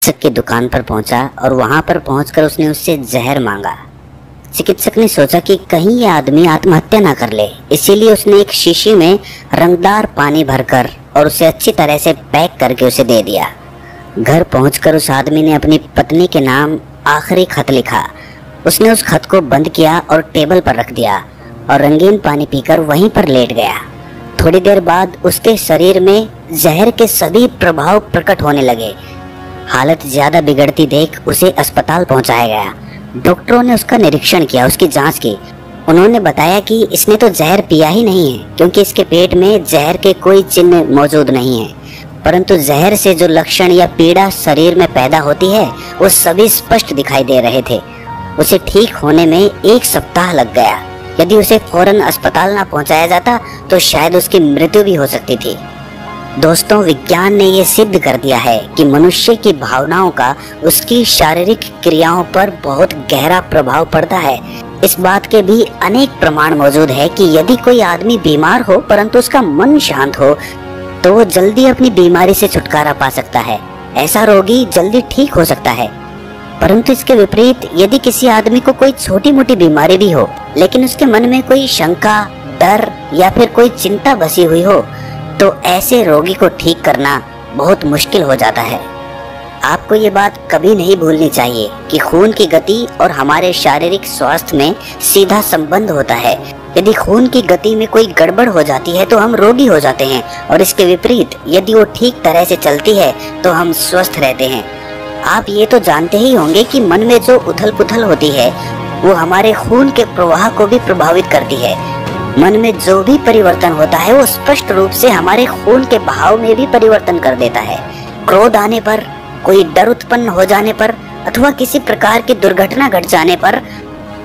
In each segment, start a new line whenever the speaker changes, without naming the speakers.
चिकित्सक की दुकान पर पहुंचा और वहां पर पहुंचकर उसने उससे जहर मांगा। चिकित्सक ने सोचा कि कहीं यह आदमी आत्महत्या ना कर ले, इसीलिए उसने एक शीशी में रंगदार पानी भरकर और उसे अच्छी तरह से पैक करके उसे दे दिया। घर पहुंचकर उस आदमी ने अपनी पत्नी के नाम आखिरी खत लिखा। उसने उस खत को बंद किया और टेबल पर रख दिया और रंगीन पानी पीकर वहीं पर लेट गया। थोड़ी देर बाद उसके शरीर में जहर के सभी प्रभाव प्रकट होने लगे। हालत ज्यादा बिगड़ती देख उसे अस्पताल पहुंचाया गया। डॉक्टरों ने उसका निरीक्षण किया, उसकी जांच की। उन्होंने बताया कि इसने तो जहर पिया ही नहीं है, क्योंकि इसके पेट में जहर के कोई चिन्ह मौजूद नहीं है, परंतु जहर से जो लक्षण या पीड़ा शरीर में पैदा होती है वो सभी स्पष्ट दिखाई दे रहे थे। उसे ठीक होने में 1 सप्ताह लग गया। यदि उसे फौरन अस्पताल ना पहुंचाया जाता तो शायद उसकी मृत्यु भी हो सकती थी। दोस्तों, विज्ञान ने ये सिद्ध कर दिया है कि मनुष्य की भावनाओं का उसकी शारीरिक क्रियाओं पर बहुत गहरा प्रभाव पड़ता है। इस बात के भी अनेक प्रमाण मौजूद है कि यदि कोई आदमी बीमार हो परंतु उसका मन शांत हो तो वो जल्दी अपनी बीमारी से छुटकारा पा सकता है। ऐसा रोगी जल्दी ठीक हो सकता है। परंतु इसके विपरीत यदि किसी आदमी को कोई छोटी मोटी बीमारी भी हो लेकिन उसके मन में कोई शंका, डर या फिर कोई चिंता बसी हुई हो तो ऐसे रोगी को ठीक करना बहुत मुश्किल हो जाता है। आपको ये बात कभी नहीं भूलनी चाहिए कि खून की गति और हमारे शारीरिक स्वास्थ्य में सीधा संबंध होता है। यदि खून की गति में कोई गड़बड़ हो जाती है तो हम रोगी हो जाते हैं, और इसके विपरीत यदि वो ठीक तरह से चलती है तो हम स्वस्थ रहते हैं। आप ये तो जानते ही होंगे कि मन में जो उथल पुथल होती है वो हमारे खून के प्रवाह को भी प्रभावित करती है। मन में जो भी परिवर्तन होता है वो स्पष्ट रूप से हमारे खून के बहाव में भी परिवर्तन कर देता है। क्रोध आने पर, कोई डर उत्पन्न हो जाने पर अथवा किसी प्रकार की दुर्घटना घट जाने पर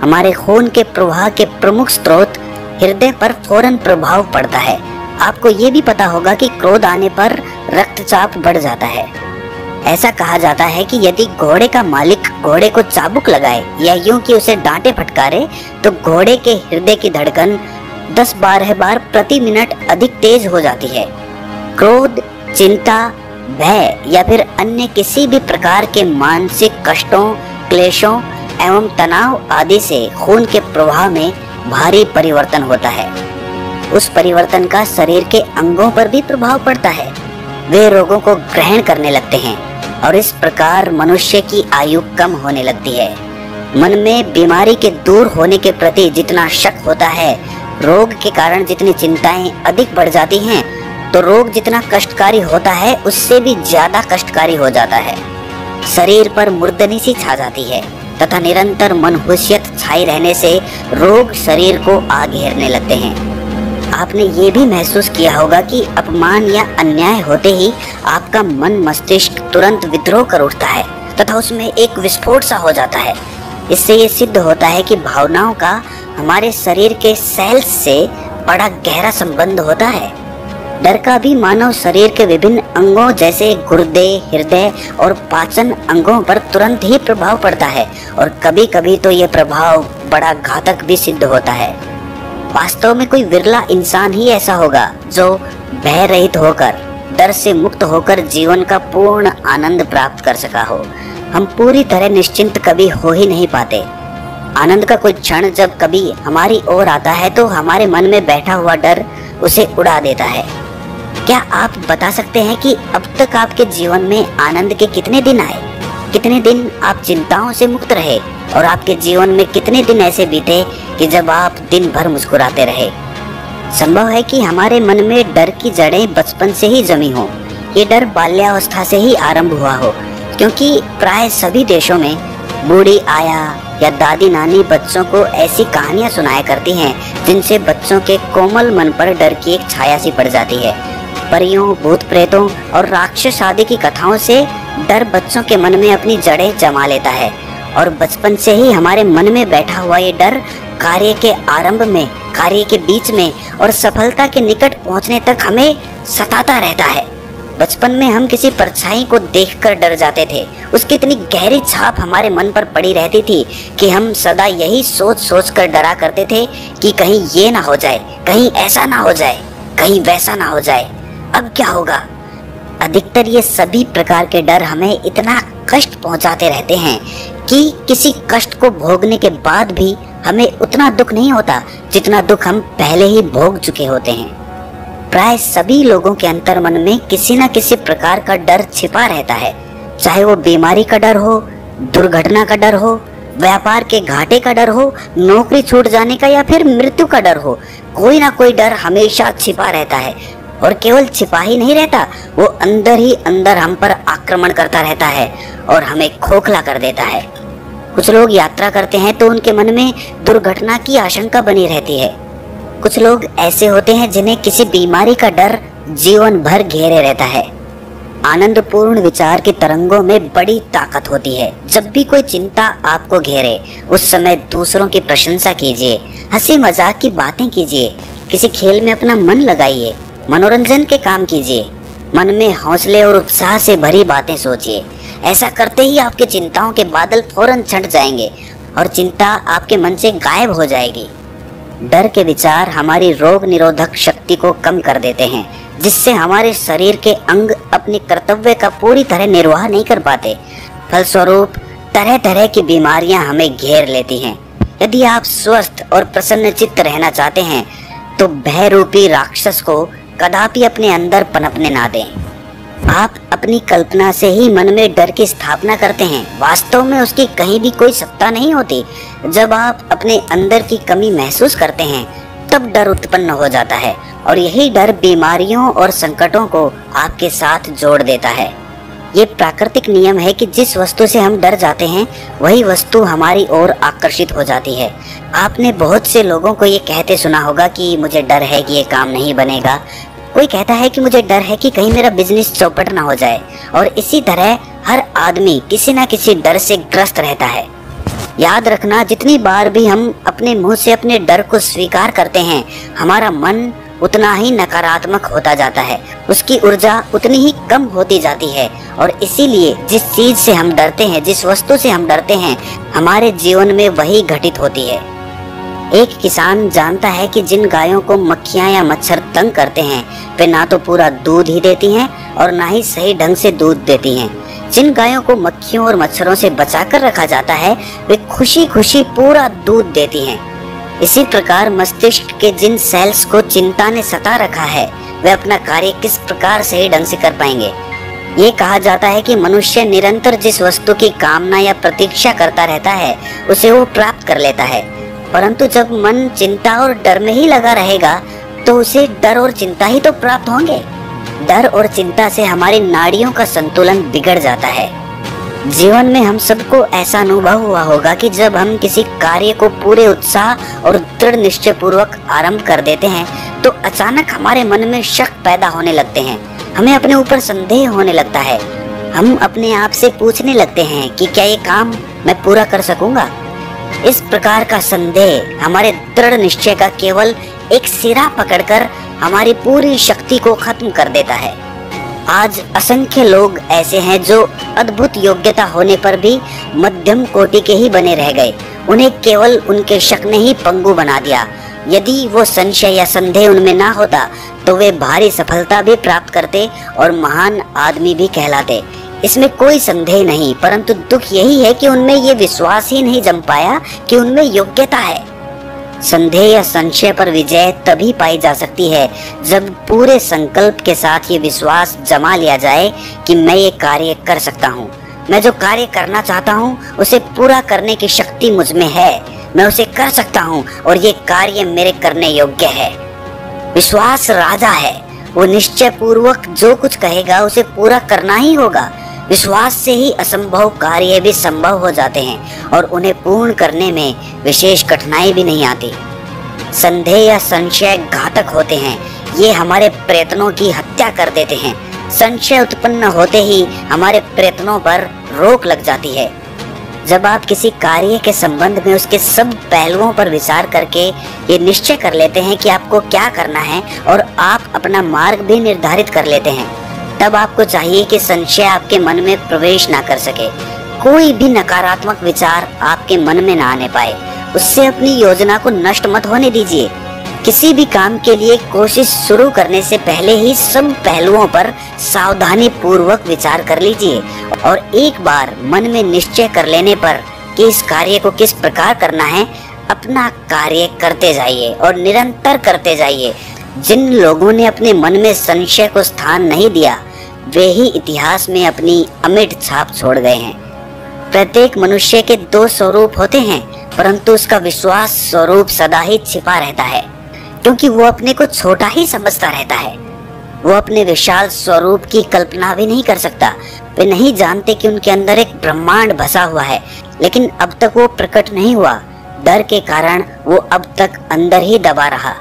हमारे खून के प्रवाह के प्रमुख स्रोत हृदय पर फौरन प्रभाव पड़ता है। आपको ये भी पता होगा कि क्रोध आने पर रक्तचाप बढ़ जाता है। ऐसा कहा जाता है कि यदि घोड़े का मालिक घोड़े को चाबुक लगाए या यूं कि उसे डांटे फटकारे तो घोड़े के हृदय की धड़कन 10-12 बार प्रति मिनट अधिक तेज हो जाती है। क्रोध, चिंता, भय या फिर अन्य किसी भी प्रकार के मानसिक कष्टों, क्लेशों एवं तनाव आदि से खून के प्रवाह में भारी परिवर्तन होता है। उस परिवर्तन का शरीर के अंगों पर भी प्रभाव पड़ता है। वे रोगों को ग्रहण करने लगते हैं और इस प्रकार मनुष्य की आयु कम होने लगती है। मन में बीमारी के दूर होने के प्रति जितना शक होता है, रोग के कारण जितनी चिंताएं अधिक बढ़ जाती हैं, तो रोग जितना कष्टकारी होता है उससे भी ज्यादा कष्टकारी हो जाता है। शरीर पर मुर्दनी सी छा जाती है तथा निरंतर मनहूसियत छाई रहने से रोग शरीर को आ घेरने लगते हैं। आपने ये भी महसूस किया होगा कि अपमान या अन्याय होते ही आपका मन मस्तिष्क तुरंत विद्रोह कर उठता है तथा उसमें एक विस्फोट सा हो जाता है। इससे ये सिद्ध होता है कि भावनाओं का हमारे शरीर के सेल्स से बड़ा गहरा संबंध होता है। डर का भी मानव शरीर के विभिन्न अंगों जैसे गुर्दे, हृदय और पाचन अंगों पर तुरंत ही प्रभाव पड़ता है, और कभी कभी तो ये प्रभाव बड़ा घातक भी सिद्ध होता है। वास्तव में कोई विरला इंसान ही ऐसा होगा जो भय रहित होकर, डर से मुक्त होकर जीवन का पूर्ण आनंद प्राप्त कर सका हो। हम पूरी तरह निश्चिंत कभी हो ही नहीं पाते। आनंद का कोई क्षण जब कभी हमारी ओर आता है तो हमारे मन में बैठा हुआ डर उसे उड़ा देता है। क्या आप बता सकते हैं कि अब तक आपके जीवन में आनंद के कितने दिन आए? कितने दिन आप चिंताओं से मुक्त रहे? और आपके जीवन में कितने दिन ऐसे बीते कि जब आप दिन भर मुस्कुराते रहे? संभव है कि हमारे मन में डर की जड़ें बचपन से ही जमी हो। ये डर बाल्यावस्था से ही आरंभ हुआ हो, क्योंकि प्राय सभी देशों में बूढ़ी आया या दादी नानी बच्चों को ऐसी कहानियां सुनाया करती हैं जिनसे बच्चों के कोमल मन पर डर की एक छाया सी पड़ जाती है। परियों, भूत प्रेतों और राक्षस आदि की कथाओं से डर बच्चों के मन में अपनी जड़ें जमा लेता है, और बचपन से ही हमारे मन में बैठा हुआ ये डर कार्य के आरंभ में, कार्य के बीच में और सफलता के निकट पहुंचने तक हमें सताता रहता है। बचपन में हम किसी परछाई को देखकर डर जाते थे। उसकी इतनी गहरी छाप हमारे मन पर पड़ी रहती थी कि हम सदा यही सोच सोच कर डरा करते थे कि कहीं ये ना हो जाए, कहीं ऐसा ना हो जाए, कहीं वैसा ना हो जाए, अब क्या होगा। अधिकतर ये सभी प्रकार के डर हमें इतना कष्ट पहुंचाते रहते हैं कि किसी कष्ट को भोगने के बाद भी हमें उतना दुख नहीं होता जितना दुख हम पहले ही भोग चुके होते हैं। प्राय सभी लोगों के अंतर्मन में किसी न किसी प्रकार का डर छिपा रहता है, चाहे वो बीमारी का डर हो, दुर्घटना का डर हो, व्यापार के घाटे का डर हो, नौकरी छूट जाने का या फिर मृत्यु का डर हो। कोई ना कोई डर हमेशा छिपा रहता है और केवल छिपा ही नहीं रहता, वो अंदर ही अंदर हम पर आक्रमण करता रहता है और हमें खोखला कर देता है। कुछ लोग यात्रा करते हैं तो उनके मन में दुर्घटना की आशंका बनी रहती है। कुछ लोग ऐसे होते हैं जिन्हें किसी बीमारी का डर जीवन भर घेरे रहता है। आनंदपूर्ण विचार की तरंगों में बड़ी ताकत होती है। जब भी कोई चिंता आपको घेरे उस समय दूसरों की प्रशंसा कीजिए, हंसी मजाक की बातें कीजिए, किसी खेल में अपना मन लगाइए, मनोरंजन के काम कीजिए, मन में हौसले और उत्साह से भरी बातें सोचिए। ऐसा करते ही आपके चिंताओं के बादल फौरन छंट जाएंगे और चिंता आपके मन से गायब हो जाएगी। डर के विचार हमारी रोग निरोधक शक्ति को कम कर देते हैं, जिससे हमारे शरीर के अंग अपने कर्तव्य का पूरी तरह निर्वाह नहीं कर पाते। फलस्वरूप तरह तरह की बीमारियां हमें घेर लेती हैं। यदि आप स्वस्थ और प्रसन्न चित्त रहना चाहते हैं तो भय रूपी राक्षस को कदापि अपने अंदर पनपने ना दें। आप अपनी कल्पना से ही मन में डर की स्थापना करते हैं, वास्तव में उसकी कहीं भी कोई सत्ता नहीं होती। जब आप अपने अंदर की कमी महसूस करते हैं तब डर उत्पन्न हो जाता है और यही डर बीमारियों और संकटों को आपके साथ जोड़ देता है। ये प्राकृतिक नियम है कि जिस वस्तु से हम डर जाते हैं वही वस्तु हमारी ओर आकर्षित हो जाती है। आपने बहुत से लोगों को ये कहते सुना होगा कि मुझे डर है कि ये काम नहीं बनेगा। कोई कहता है कि मुझे डर है कि कहीं मेरा बिजनेस चौपट ना हो जाए। और इसी तरह हर आदमी किसी न किसी डर से ग्रस्त रहता है। याद रखना, जितनी बार भी हम अपने मुंह से अपने डर को स्वीकार करते हैं, हमारा मन उतना ही नकारात्मक होता जाता है, उसकी ऊर्जा उतनी ही कम होती जाती है। और इसीलिए जिस चीज से हम डरते हैं, जिस वस्तु से हम डरते हैं, हमारे जीवन में वही घटित होती है। एक किसान जानता है कि जिन गायों को मक्खियां या मच्छर तंग करते हैं वे ना तो पूरा दूध ही देती हैं और ना ही सही ढंग से दूध देती हैं। जिन गायों को मक्खियों और मच्छरों से बचाकर रखा जाता है वे खुशी खुशी पूरा दूध देती हैं। इसी प्रकार मस्तिष्क के जिन सेल्स को चिंता ने सता रखा है वे अपना कार्य किस प्रकार सही ढंग से कर पाएंगे। ये कहा जाता है कि मनुष्य निरंतर जिस वस्तु की कामना या प्रतीक्षा करता रहता है उसे वो प्राप्त कर लेता है, परंतु जब मन चिंता और डर में ही लगा रहेगा तो उसे डर और चिंता ही तो प्राप्त होंगे। डर और चिंता से हमारी नाड़ियों का संतुलन बिगड़ जाता है। जीवन में हम सबको ऐसा अनुभव हुआ होगा कि जब हम किसी कार्य को पूरे उत्साह और दृढ़ निश्चय पूर्वक आरंभ कर देते हैं तो अचानक हमारे मन में शक पैदा होने लगते हैं, हमें अपने ऊपर संदेह होने लगता है। हम अपने आप से पूछने लगते हैं कि क्या ये काम मैं पूरा कर सकूंगा। इस प्रकार का संदेह हमारे दृढ़ निश्चय का केवल एक सिरा पकड़कर हमारी पूरी शक्ति को खत्म कर देता है। आज असंख्य लोग ऐसे हैं जो अद्भुत योग्यता होने पर भी मध्यम कोटि के ही बने रह गए। उन्हें केवल उनके शक ने ही पंगु बना दिया। यदि वो संशय या संदेह उनमें ना होता तो वे भारी सफलता भी प्राप्त करते और महान आदमी भी कहलाते। इसमें कोई संदेह नहीं, परंतु दुख यही है कि उनमें ये विश्वास ही नहीं जम पाया कि उनमें योग्यता है। संदेह या संशय पर विजय तभी पाई जा सकती है जब पूरे संकल्प के साथ ये विश्वास जमा लिया जाए कि मैं ये कार्य कर सकता हूँ, मैं जो कार्य करना चाहता हूँ उसे पूरा करने की शक्ति मुझ में है, मैं उसे कर सकता हूँ और ये कार्य मेरे करने योग्य है। विश्वास राजा है, वो निश्चय पूर्वक जो कुछ कहेगा उसे पूरा करना ही होगा। विश्वास से ही असंभव कार्य भी संभव हो जाते हैं और उन्हें पूर्ण करने में विशेष कठिनाई भी नहीं आती। संदेह या संशय घातक होते हैं, ये हमारे प्रयत्नों की हत्या कर देते हैं। संशय उत्पन्न होते ही हमारे प्रयत्नों पर रोक लग जाती है। जब आप किसी कार्य के संबंध में उसके सब पहलुओं पर विचार करके ये निश्चय कर लेते हैं कि आपको क्या करना है और आप अपना मार्ग भी निर्धारित कर लेते हैं, तब आपको चाहिए कि संशय आपके मन में प्रवेश ना कर सके। कोई भी नकारात्मक विचार आपके मन में ना आने पाए। उससे अपनी योजना को नष्ट मत होने दीजिए। किसी भी काम के लिए कोशिश शुरू करने से पहले ही सब पहलुओं पर सावधानी पूर्वक विचार कर लीजिए और एक बार मन में निश्चय कर लेने पर कि इस कार्य को किस प्रकार करना है, अपना कार्य करते जाइए और निरंतर करते जाइए। जिन लोगों ने अपने मन में संशय को स्थान नहीं दिया, वे ही इतिहास में अपनी अमिट छाप छोड़ गए हैं। प्रत्येक मनुष्य के दो स्वरूप होते हैं, परंतु उसका विश्वास स्वरूप सदा ही छिपा रहता है, क्योंकि वो अपने को छोटा ही समझता रहता है। वो अपने विशाल स्वरूप की कल्पना भी नहीं कर सकता। वे नहीं जानते कि उनके अंदर एक ब्रह्मांड बसा हुआ है, लेकिन अब तक वो प्रकट नहीं हुआ। डर के कारण वो अब तक अंदर ही दबा रहा।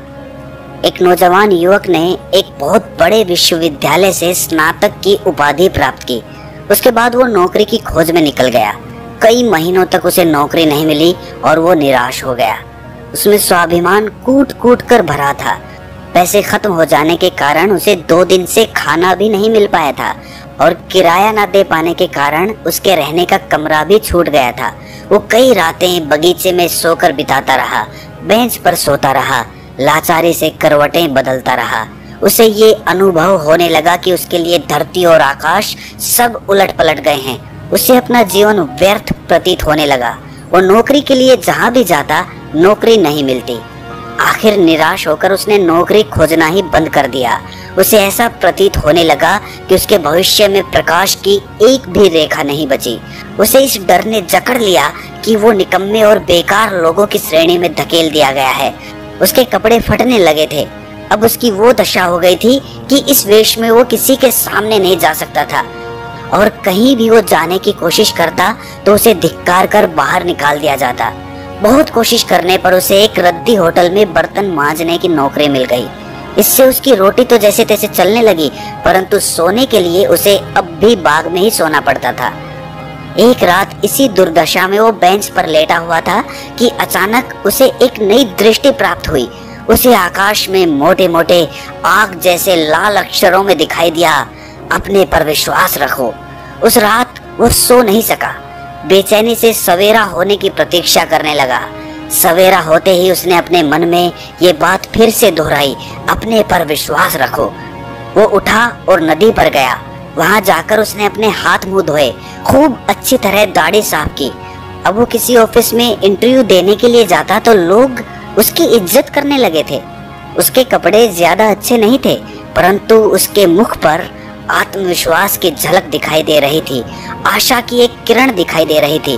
एक नौजवान युवक ने एक बहुत बड़े विश्वविद्यालय से स्नातक की उपाधि प्राप्त की। उसके बाद वो नौकरी की खोज में निकल गया। कई महीनों तक उसे नौकरी नहीं मिली और वो निराश हो गया। उसमें स्वाभिमान कूट कूट कर भरा था। पैसे खत्म हो जाने के कारण उसे 2 दिन से खाना भी नहीं मिल पाया था और किराया न दे पाने के कारण उसके रहने का कमरा भी छूट गया था। वो कई रातें बगीचे में सोकर बिताता रहा, बेंच पर सोता रहा, लाचारी से करवटें बदलता रहा। उसे ये अनुभव होने लगा कि उसके लिए धरती और आकाश सब उलट पलट गए हैं। उसे अपना जीवन व्यर्थ प्रतीत होने लगा। वो नौकरी के लिए जहाँ भी जाता, नौकरी नहीं मिलती। आखिर निराश होकर उसने नौकरी खोजना ही बंद कर दिया। उसे ऐसा प्रतीत होने लगा कि उसके भविष्य में प्रकाश की एक भी रेखा नहीं बची। उसे इस डर ने जकड़ लिया कि वो निकम्मे और बेकार लोगों की श्रेणी में धकेल दिया गया है। उसके कपड़े फटने लगे थे। अब उसकी वो दशा हो गई थी कि इस वेश में वो किसी के सामने नहीं जा सकता था और कहीं भी वो जाने की कोशिश करता तो उसे धिक्कार कर बाहर निकाल दिया जाता। बहुत कोशिश करने पर उसे एक रद्दी होटल में बर्तन मांजने की नौकरी मिल गई। इससे उसकी रोटी तो जैसे तैसे चलने लगी, परंतु सोने के लिए उसे अब भी बाग में ही सोना पड़ता था। एक रात इसी दुर्दशा में वो बेंच पर लेटा हुआ था कि अचानक उसे एक नई दृष्टि प्राप्त हुई। उसे आकाश में मोटे मोटे आग जैसे लाल अक्षरों में दिखाई दिया, अपने पर विश्वास रखो। उस रात वो सो नहीं सका। बेचैनी से सवेरा होने की प्रतीक्षा करने लगा। सवेरा होते ही उसने अपने मन में ये बात फिर से दोहराई, अपने पर विश्वास रखो। वो उठा और नदी पर गया। वहां जाकर उसने अपने हाथ मुंह धोए, खूब अच्छी तरह दाढ़ी साफ की। अब वो किसी ऑफिस में इंटरव्यू देने के लिए जाता तो लोग उसकी इज्जत करने लगे थे। उसके कपड़े ज्यादा अच्छे नहीं थे, परंतु उसके मुख पर आत्मविश्वास की झलक दिखाई दे रही थी। आशा की एक किरण दिखाई दे रही थी।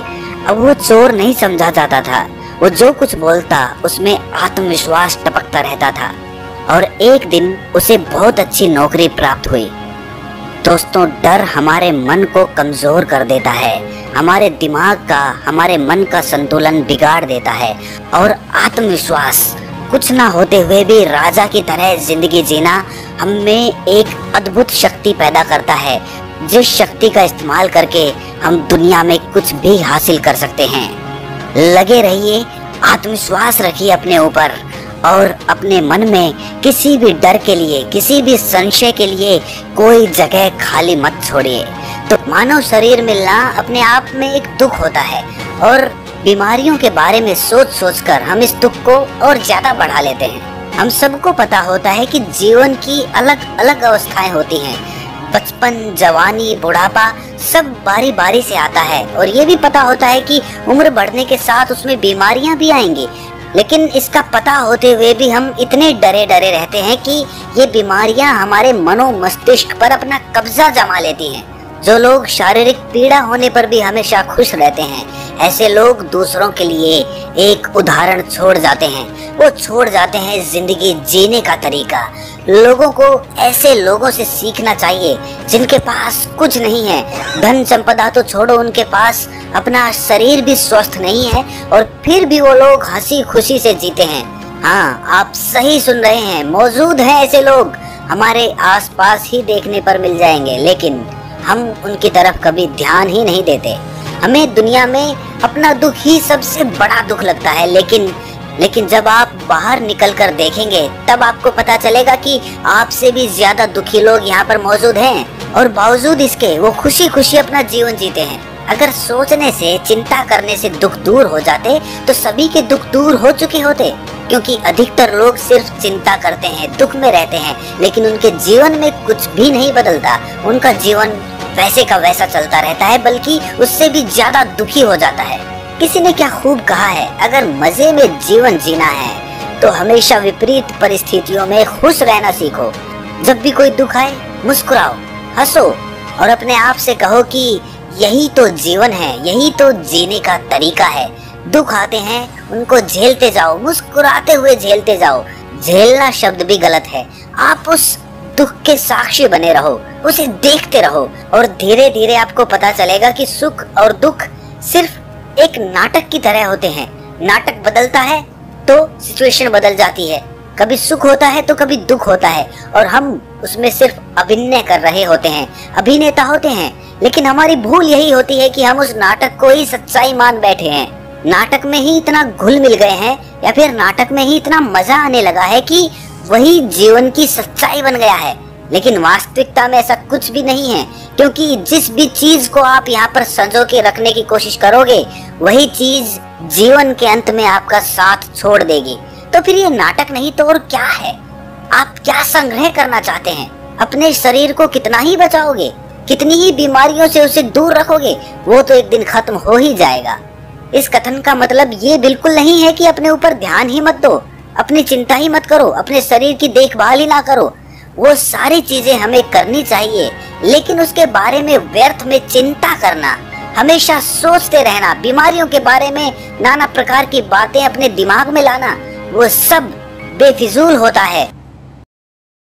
अब वो चोर नहीं समझा जाता था। वो जो कुछ बोलता उसमें आत्मविश्वास टपकता रहता था और एक दिन उसे बहुत अच्छी नौकरी प्राप्त हुई। दोस्तों, डर हमारे मन को कमजोर कर देता है, हमारे दिमाग का, हमारे मन का संतुलन बिगाड़ देता है और आत्मविश्वास कुछ ना होते हुए भी राजा की तरह जिंदगी जीना हम में एक अद्भुत शक्ति पैदा करता है, जिस शक्ति का इस्तेमाल करके हम दुनिया में कुछ भी हासिल कर सकते हैं। लगे रहिए, आत्मविश्वास रखिए अपने ऊपर और अपने मन में किसी भी डर के लिए, किसी भी संशय के लिए कोई जगह खाली मत छोड़िए। तो मानव शरीर मिलना अपने आप में एक दुख होता है और बीमारियों के बारे में सोच सोच कर हम इस दुख को और ज्यादा बढ़ा लेते हैं। हम सबको पता होता है कि जीवन की अलग अलग अवस्थाएं होती हैं। बचपन, जवानी, बुढ़ापा सब बारी बारी से आता है और ये भी पता होता है कि उम्र बढ़ने के साथ उसमें बीमारियां भी आएंगी। लेकिन इसका पता होते हुए भी हम इतने डरे डरे रहते हैं कि ये बीमारियां हमारे मनो मस्तिष्क पर अपना कब्जा जमा लेती हैं। जो लोग शारीरिक पीड़ा होने पर भी हमेशा खुश रहते हैं, ऐसे लोग दूसरों के लिए एक उदाहरण छोड़ जाते हैं। वो छोड़ जाते हैं जिंदगी जीने का तरीका। लोगों को ऐसे लोगों से सीखना चाहिए जिनके पास कुछ नहीं है, धन संपदा तो छोड़ो, उनके पास अपना शरीर भी स्वस्थ नहीं है और फिर भी वो लोग हंसी खुशी से जीते हैं। हाँ, आप सही सुन रहे हैं, मौजूद हैं ऐसे लोग, हमारे आसपास ही देखने पर मिल जाएंगे, लेकिन हम उनकी तरफ कभी ध्यान ही नहीं देते। हमें दुनिया में अपना दुख ही सबसे बड़ा दुख लगता है, लेकिन जब आप बाहर निकल कर देखेंगे तब आपको पता चलेगा कि आपसे भी ज्यादा दुखी लोग यहाँ पर मौजूद हैं और बावजूद इसके वो खुशी खुशी अपना जीवन जीते हैं। अगर सोचने से, चिंता करने से दुख दूर हो जाते तो सभी के दुख दूर हो चुके होते, क्योंकि अधिकतर लोग सिर्फ चिंता करते हैं, दुख में रहते हैं, लेकिन उनके जीवन में कुछ भी नहीं बदलता। उनका जीवन वैसे का वैसा चलता रहता है, बल्कि उससे भी ज्यादा दुखी हो जाता है। किसी ने क्या खूब कहा है, अगर मजे में जीवन जीना है तो हमेशा विपरीत परिस्थितियों में खुश रहना सीखो। जब भी कोई दुख आए मुस्कुराओ, हंसो और अपने आप से कहो कि यही तो जीवन है, यही तो जीने का तरीका है। दुख आते हैं उनको झेलते जाओ, मुस्कुराते हुए झेलते जाओ। झेलना शब्द भी गलत है। आप उस दुख के साक्षी बने रहो, उसे देखते रहो और धीरे धीरे आपको पता चलेगा कि सुख और दुख सिर्फ एक नाटक की तरह होते हैं। नाटक बदलता है तो सिचुएशन बदल जाती है, कभी सुख होता है तो कभी दुख होता है और हम उसमें सिर्फ अभिनय कर रहे होते हैं, अभिनेता होते हैं। लेकिन हमारी भूल यही होती है कि हम उस नाटक को ही सच्चाई मान बैठे हैं। नाटक में ही इतना घुल मिल गए हैं या फिर नाटक में ही इतना मजा आने लगा है कि वही जीवन की सच्चाई बन गया है। लेकिन वास्तविकता में ऐसा कुछ भी नहीं है, क्योंकि जिस भी चीज को आप यहाँ पर संजो के रखने की कोशिश करोगे वही चीज जीवन के अंत में आपका साथ छोड़ देगी। तो फिर ये नाटक नहीं तो और क्या है? आप क्या संग्रह करना चाहते हैं? अपने शरीर को कितना ही बचाओगे, कितनी ही बीमारियों से उसे दूर रखोगे, वो तो एक दिन खत्म हो ही जाएगा। इस कथन का मतलब ये बिल्कुल नहीं है कि अपने ऊपर ध्यान ही मत दो, अपनी चिंता ही मत करो, अपने शरीर की देखभाल ही ना करो। वो सारी चीजें हमें करनी चाहिए, लेकिन उसके बारे में व्यर्थ में चिंता करना, हमेशा सोचते रहना, बीमारियों के बारे में नाना प्रकार की बातें अपने दिमाग में लाना, वो सब बेफिजूल होता है।